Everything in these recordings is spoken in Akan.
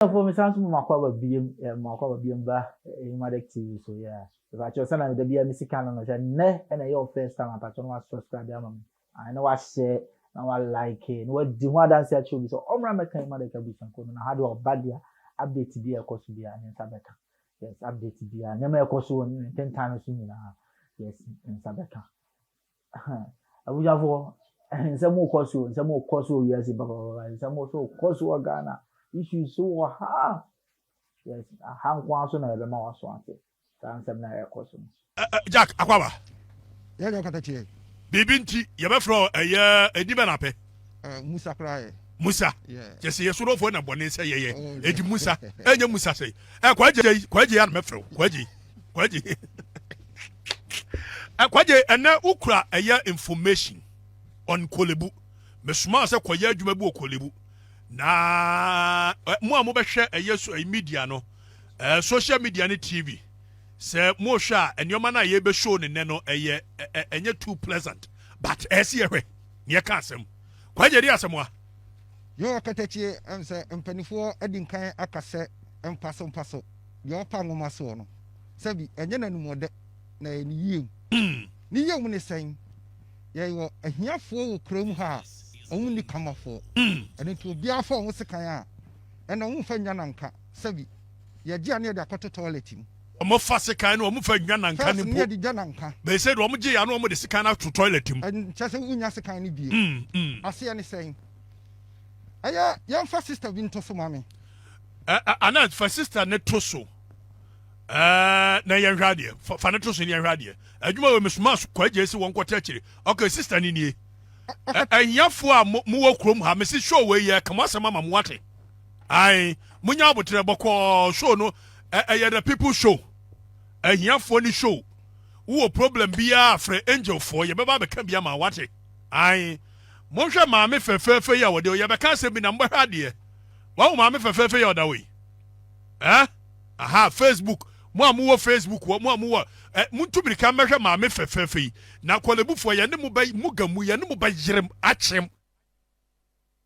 For me, sounds more BM Emadek TV. So yeah, if I just send the BM Cannon, I said, ne, and your first time I was subscribe. I know I share, now I like it. What do you want to say? So, Omra Emadek Abusan, how do I bad update to be a course to be an Sabeka? Yes, update to be a never course 10 times in yes, in Sabeka. I would have some more course, some more course, yes, some more course, Ghana. Issues so hard. Yes, a hand once on the more swanty. Answer question. Jack Aquaba. Yeah, Katachi. Bibinti, Yabafro, a year, a Dibanape. Musa cry. Musa. Yeah. Just a sort of one of Bonnet, Eddie Musa, and your Musa say, quite young Mefro, Quaji. A quaji, and now Ukra, a year information on Kolebu. Mesmas a quiet Jumabu Kolebu. Na mo be hwe yeso media no social media ne TV se mo hwe a enyoma na ye be show ne no enye too pleasant but ese hwe ne ka asem kwaje di asem a yo Katachi am se mpanifo adinkan akase mpaso yo pa ngoma so no sabi enye nanumo de na ni yiem ni yiem ne sen ye yo ahiafo wo krom ha only come off for and it will be a phone with the kaya and I won't find Yananka, Sabi. You're near the quarter toilet. Mofasika no Mufa and Canning near the Jananka. They said Romuji, I know what is kind of to toilet him. And just a winyasa kind of be. I see any saying. Aya, young first sister been to so mammy. Anna, for sister Netoso. Na yan radio, for Fanatos in your radio. And you know, Miss Moss, quite yes, one quarter. Okay, sister Nini. And Yafua Muo Krum ha Mrs. Show where ye come as a mamma wate. I Munya would treboko show no the people show. And Yafoni show. Who problem be a free angel for ye baba can be a ma wate. I Monsha mammy for ya would you can't say be number idea. Wow, mammy for the other way. Eh? Aha, Facebook. More Facebook, what more. Muntu bi ka mehwe ma me fefefe na kwalebu fo ye ne mu ba mugamu ye ne mu ba yirem achem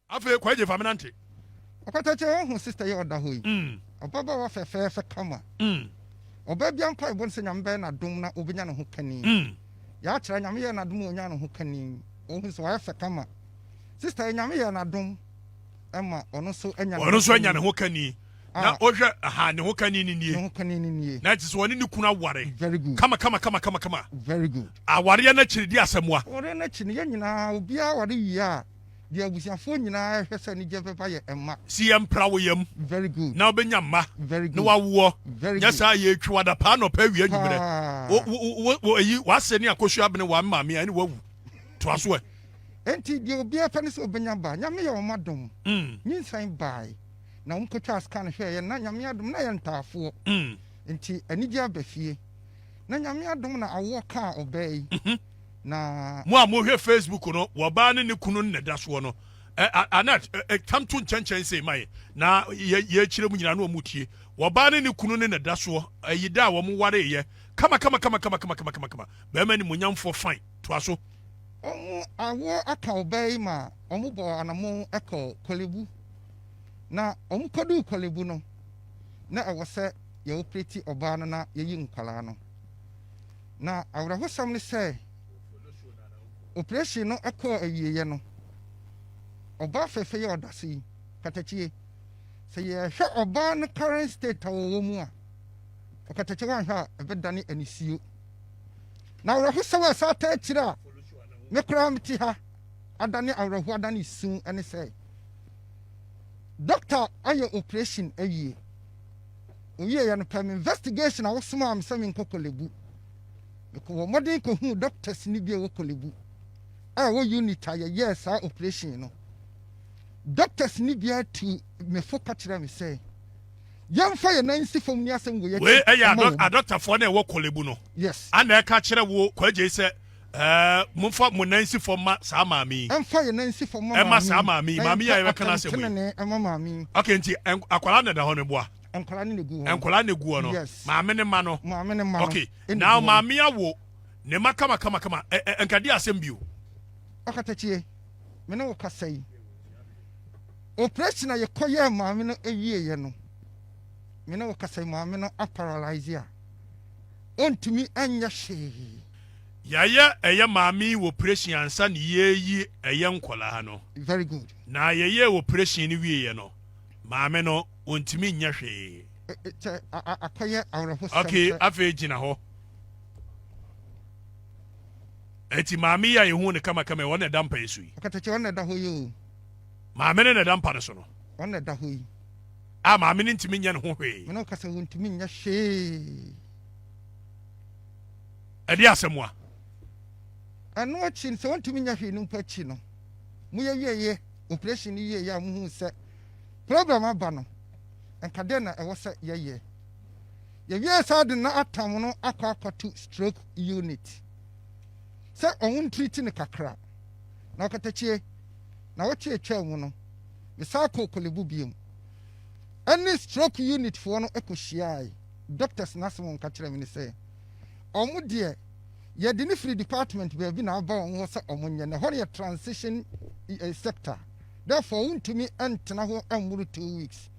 afa kwaje faminante Okatache ho sister ye oda hoyi obaba wa fefefe kama oba bia mpa ibon se nyambe na dum na obenya ne ho kani ya kira nyame ye na dum onya ne ho kani ohun so wa fe kama sister nyame ye na dum ema ono so enya ne ho kani na ohwe aha ne ho kani ni nie na ti so woni ni kuna ware very good kama very good aware na chiri di asemwa ware na chiri ye nyina obi a ware yi a dia busiafo nyina hwese ni je pepa ye emma si empra wo yam very good na obenya ma very good na wawo very good nyasa ye twa da pa no pa wi anwumre wo yi wase ni akoshu abene wa ma me ani wawu to aso enti dia obi a pa ni so obenya ba nyame ye o madom nyinsan bai na umkotwa scan hwe ye na nyame adom na ye ntafo enti anigi abafie na nyame adom na awo ka obey na mo a mo hwe Facebook no wo ba ne kunu ne da so no anat come to chen say mai na ye kire mu nyina no mutie wo ba ne kunu ne da so ayida wo mo ware ye kama be ma ni munyamfo fine to aso awo aka obey ma omubo anamo eko kolebu na omkodu kolebu no na awose ye operate oba no na ye yi nkwala no na awrahosam ne say operation no eko ayiye no oba fefe ye odase Katachi say ye hwe oba no current state awo mu a Katachi wan ha ebedane anisio na awrahosam asa ta akira me kra mti ha adane awrahu adane sun ene say doctor ayo operation awie owie ya no pam investigation awo soma am sami nkokolebu ko modern ko hu doctors ni bi wo kolebu wo unit aye yes a operation no doctors ni bi atu me foka kire me say yamfa ye nansi fom ni asem go ye we a doctor for na wo kolebu no yes ana ka kire wo kwaje se mumfa munansi for ma sa mami emfa ye nansi for ma mami sa mami ya ye kana se we ema mami okay nti akwala na da ho ne boa enkwala ne gu no mami ne ma no okay now mami awo ne makama enkadi asem bio Akatachi me no ka say operation ye koye mami no ewie ye no me no kasa maame no paralyze ya ontumi anya hwee yaya eye maami operation ansa ne yeyi eye nkola ha no very good na yeye operation ni wiye no maame no ontumi nya hwee akoye awreho okay afa gina ho eti maami ya yehu ne kama kama wona dampa yesu yi akatache wona da ho yo maame ne dampa ne so no wona da ho yi a maame ne ntumi nya ne ho hwee me no kasa ontumi nya hwee edi asemwa ano achi se ontumi nya hwee no mpachi no mu ye operation ye ya mu hu se problem aba no enkade na ewo se ye sad na atam no akwakwatu stroke unit se on treat ne kakra na okatachie na woche etwa mu no me sa kokolebu biem any stroke unit for no ekohyiai doctors na so nka kire me ne se omu de ye de ne free department be bi na aba on ho se omunye na hore transition sector therefore untumi entena ho amuru 2 weeks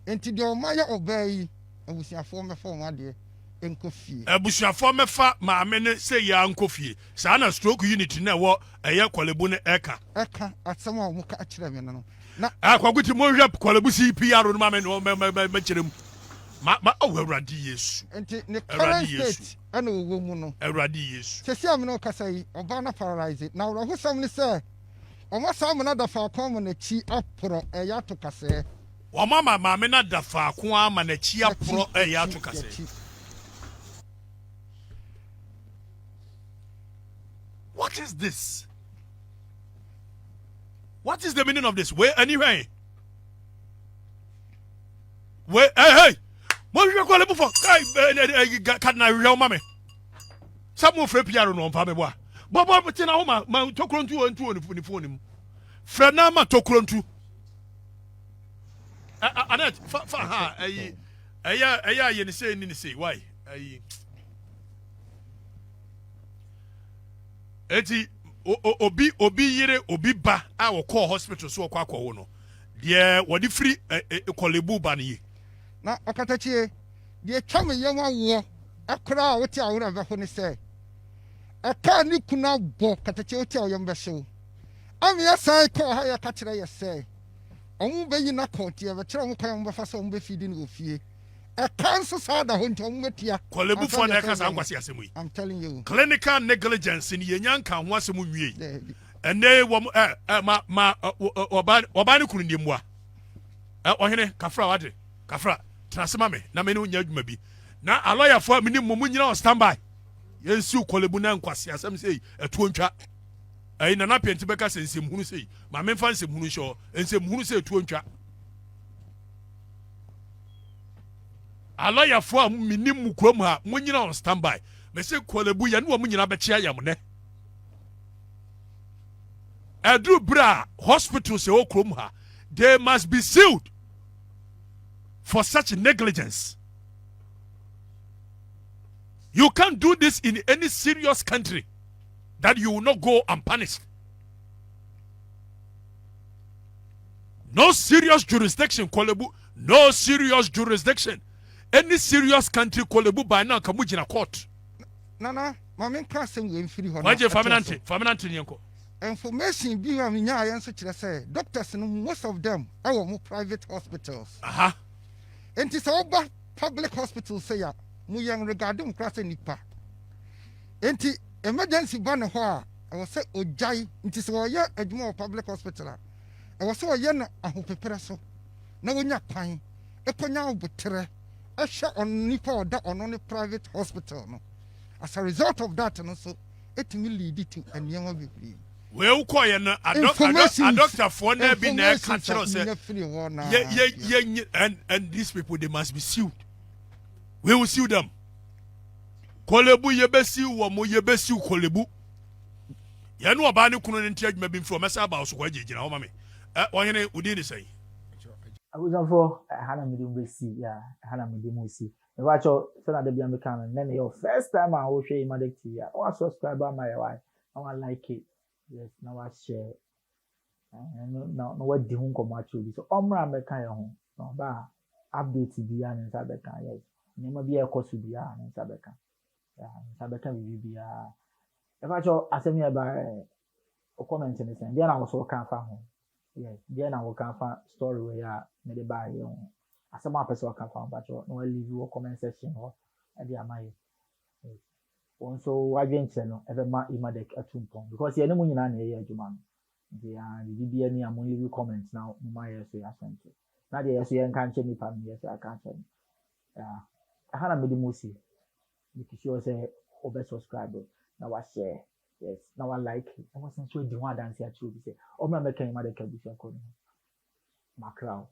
enti de omaya obai abusiafo me fo made enkofie abusiafo mefa maame ne se ya nkofie saa na stroke unit na wo eye kwalebu ne eka asem a mu ka akire me no na akwaguti mo hwep kwalebu CPR no maame no me kyerem ma awurade Yesu enti ne current state ana owo mu no awurade Yesu sesi am no kasa yi oba na paralyzed na wo hosam ne se omo sam na da fa kom na chi apro eya to kase o mama maame na da fa ko ama na chi apro eya to kase. What is this? What is the meaning of this? Where anyway? Where hey mo hwe ko le bufo ka na hwe o mame samu fre piaro no mfa me boa bobo tina ho ma tokrontu ontu ni phone mu fre na ma tokrontu anet fa ha ayi ye ni say why ayi eti obi yire obi ba a wo call hospital so kwa wo no de wodi free kolebu ba ne yi na okatachie de twame yenwa wo akra wote awura be ho ne se aka ni kuna bo katachie wote awyem be hyew ami ya sai ko ha ya kachira ye se omu be yi na court ye be kira mu kwan be fa so mu be feed ni ofie cancer sada ho ntom metia kolebu fo na ka sa nkwase asemu yi I'm telling you clinical negligence ni yenyanka ho asemu nwie ene wo ma obani kunu ndi mwa ohene kafra wade kafra transema me na me ne nya adwuma bi na aloya fo me ni mumu nyina on standby yensi kolebu na nkwase asem sei atuontwa ayi na penti beka sensem hunu sei ma me fa nsem hunu sho ensem hunu sei atuontwa aloya fo me ni mukrom ha mo nyina on standby me se kolebu ya ne wo nyina be chia yam ne Adru bra hospital se okrom ha they must be sued for such negligence. You can't do this in any serious country that you will not go unpunished. No serious jurisdiction, Kolebu. No serious jurisdiction. Any serious country, Kolebu, by now, Kamujina court. Nana, Mamin Cassim will free her. Why, Faminante, Yanko? Information being a minya answer to say doctors and most of them are more private hospitals. Aha. And it's all public hospitals say ya mu yang regarding class nipa. And emergency banner I was say ojai it is all ya a more public hospital. I was so yen a hopepeso. No nya pine a ponya butre a shot on nipa or that on only private hospital. No. As a result of that and also it will lead to a young baby. Well, quiet a doctor for never been there. And these people they must be sued. We will sue them. Kolebu yebesi wa mo yebesi kolebu. Ya no aba ne kunu ntia dwuma bi mfo mesa ba so kwaje gina ho mame. Ohene udi ni sai. Abuzafo hana mi dum besi ya hana mi dum si. Me wa cho so na de bia me kan na your first time I wo hwe Emadek TV. I want subscribe my why. I want like it. Yes, now I share. No what the home come actually. So Omra American home. No ba update biara ne nsa bɛka yes nneɛma bi a ɛkɔ so biara ne nsa bɛka nsa bɛka biribi biara ɛfa kyɛw asɛm yɛ ba comment ne sɛn deɛ na wɔ so ka fa ho yes deɛ na wɔ ka fa story wɔ a ne de ba yɛ ho asɛm a pɛ sɛ ɔka fa ho ba kyɛw na wɔ leave wɔ comment section hɔ ɛde ama yɛ wɔn nso wadwenkyerɛ no ɛbɛma Emadek atu mpɔn because yɛn mu nyinaa na yɛyɛ adwuma no nti biribi bi ani a mo leave comment na mo ma yɛ so yɛ asɛnte na deɛ yɛ so yɛn ka nkyɛn nipa no yɛ so aka nkyɛn ɛha na mede mo si make sure sɛ ɔbɛ subscribe na wa share yes na wa like na wa sɛ nso edi ho adanse akyerɛ obi sɛ ɔmo na mɛka Emadek abusua kɔ no makra